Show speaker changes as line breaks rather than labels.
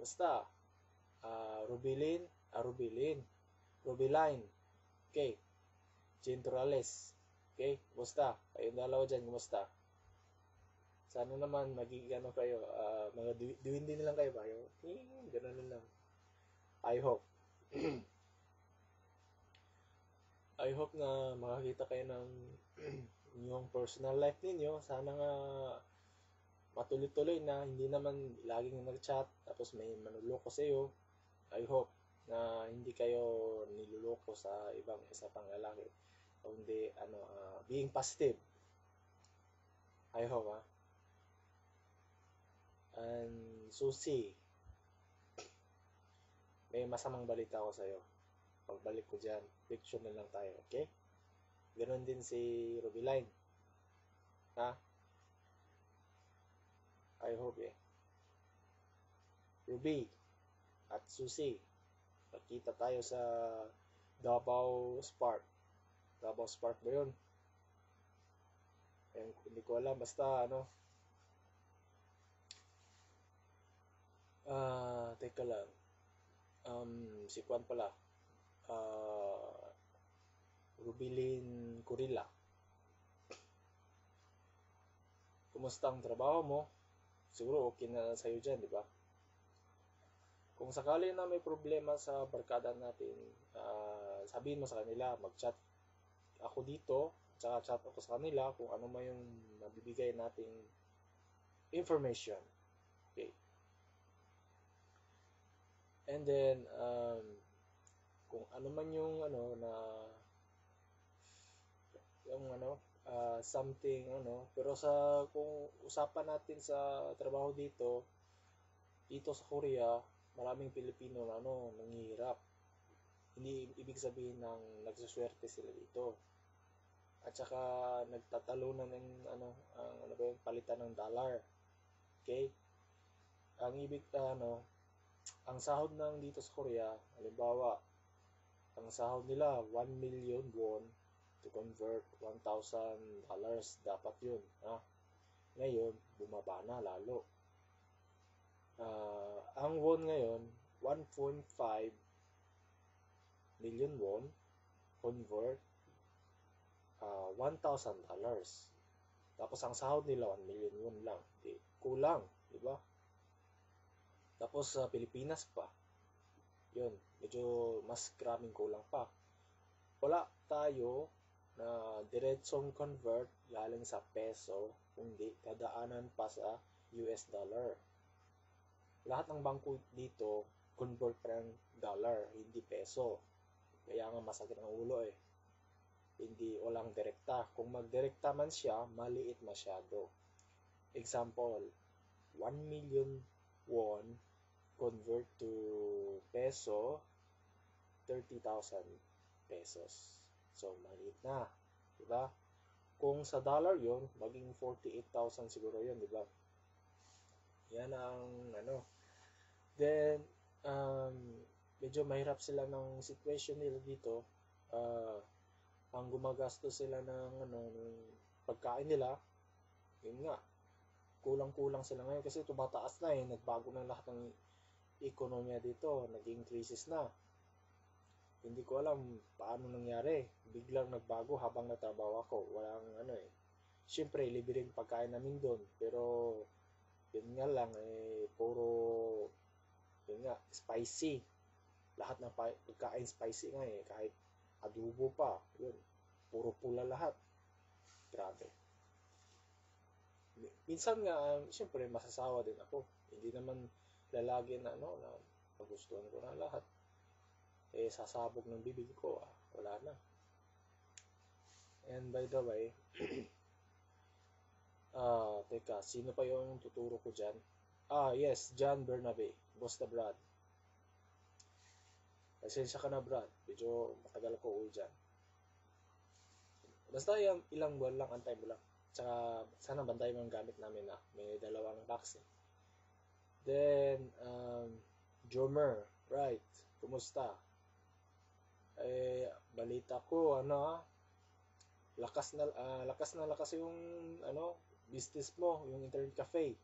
Basta, Rubiline. Okay. Chinturales. Okay, kumusta? Kayong dalawa dyan, kumusta? Sana naman magiging kayo, mga diwin din lang kayo ba? Ganun lang. I hope. I hope na makakita kayo ng yung personal life ninyo. Sana nga matuloy-tuloy na hindi naman laging nag-chat tapos may manuloko sa iyo. I hope na hindi kayo niluloko sa isa pang lalaki. Kundi being positive. I hope And Susi, may masamang balita ako sa iyo. Pagbalik ko dyan, picture na lang tayo, okay? Ganon din si Rubiline. Ha? I hope Ruby at Susie, magkita tayo sa Davao Spark. Davao Spark ba yun? Hindi ko alam, basta teka lang. Si Juan pala. Rubilin Curilla. Kumusta ang trabaho mo? Siguro okay na sa'yo dyan, di ba? Kung sakali na may problema sa barkada natin, sabihin mo sa kanila, mag-chat ako dito, tsaka chat ako sa kanila kung ano man yung mabibigay nating information. Okay. And then, kung ano man yung something pero kung usapan natin sa trabaho dito sa Korea, maraming Pilipino na nanghihirap. Hindi ibig sabihin ng nagsuswerte sila dito. At saka nagtatalunan ng palitan ng dollar. Okay? Ang ibig ang sahod ng dito sa Korea, halimbawa, ang sahod nila 1 million won to convert $1,000 dapat yun. Ngayon, bumaba na lalo. Ang won ngayon, 1.5 million won, convert $1,000. Tapos ang sahod nila 1 million won lang. Kulang, di ba? Tapos sa Pilipinas pa, yun, medyo mas grabing kulang pa. Wala tayo na diretsong convert galing sa peso, kundi kadaanan pa sa US dollar. Lahat ng bangko dito convert pa ng dollar, hindi peso. Kaya nga masakit ang ulo Hindi walang direkta. Kung magdirekta man siya, maliit masyado. Example, 1 million won convert to peso, 30,000 pesos. So, maliit na. Diba? Kung sa dollar yon, maging 48,000 siguro yon, diba? Yan ang Then, medyo mahirap sila ng situation nila dito. Ang gumagastos sila ng pagkain nila, yun nga, kulang-kulang sila ngayon kasi tumataas na nagbago na lahat ng ekonomiya dito, naging crisis na. Hindi ko alam paano nangyari, biglang nagbago habang natrabaho ako. Walang syempre libreng pagkain namin doon, pero yun nga lang puro spicy. Lahat ng pagkain spicy nga kahit adobo pa, yun, puro pula lahat. Grabe. Minsan nga, siyempre masasawa din ako. Hindi naman lalagi na pagustuhan ko na lahat. Sasabog ng bibig ko, wala na. And by the way, teka, sino pa yung tuturo ko dyan? Yes, John Bernabe, Bosta Brad. Pasensya ka na, Brad. Medyo matagal ko uwi dyan. Basta ilang buwan lang, antay mo lang. Tsaka, sana bantay mo yung gamit namin may dalawang box Then, Jomer, right, kumusta? Balita ko, lakas na lakas yung business mo, yung internet cafe.